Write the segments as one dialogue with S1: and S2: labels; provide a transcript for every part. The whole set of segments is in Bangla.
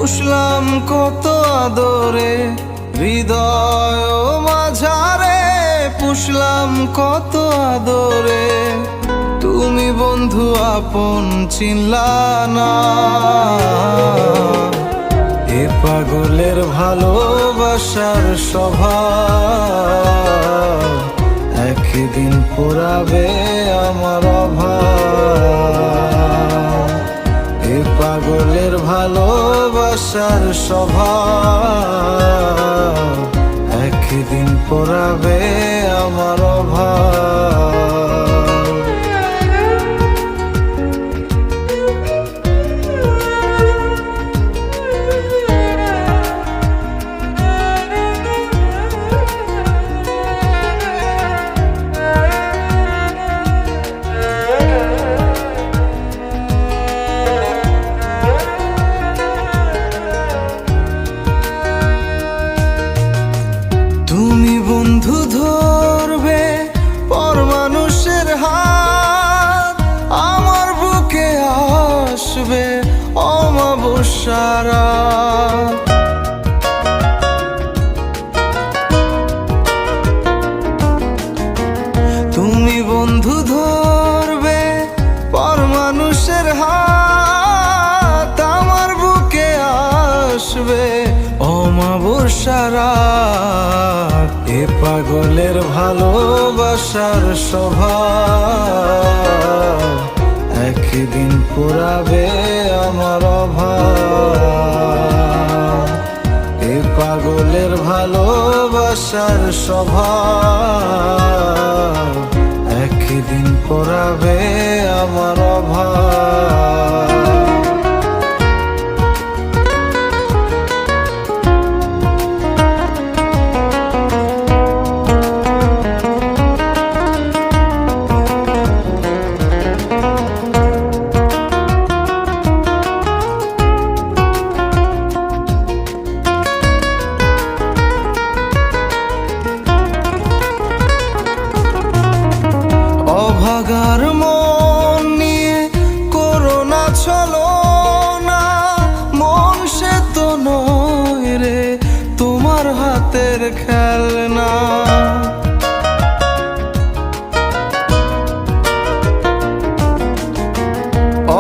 S1: পুষলাম কত আদরে হৃদয় মাঝারে, পুষলাম কত আদরে, তুমি বন্ধু আপন চিনলা না। এ পাগলের ভালোবাসার স্বভাব একদিন পোড়াবে আমার অভাব। এ পাগলের ভালোবাসার স্বভাব একদিন পোড়াবে আমার অভাব। তুমি বন্ধু ধরবে পর মানুষের হাত, আমার বুকে আসবে অমাবস্যার রাত। তুমি বন্ধু ধরবে পর মানুষের হাত, আমার বুকে আসবে অমাবস্যার রাত। এ পাগলের ভালোবাসার স্বভাব একদিন পোড়াবে আমার অভাব। এ পাগলের ভালোবাসার স্বভাব একদিন পোড়াবে আমার অভাব। অভাগার মন নিয়ে করোনা ছলো না, মন সে তো নয় রে তোমার হাতের খেলনা।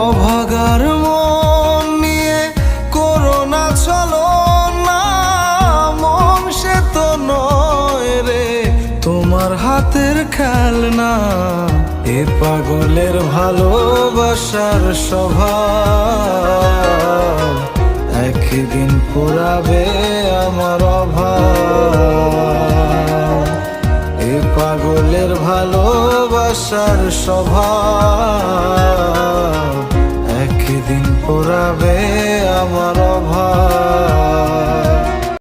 S1: অভাগার মন নিয়ে করোনা ছলো না, মন সে তো নয় রে তোমার হাতের খেলনা। এ পাগলের ভালোবাসার স্বভাব একদিন পোড়াবে আমার অভাব। এ পাগলের ভালোবাসার স্বভাব একদিন পোড়াবে আমার অভাব।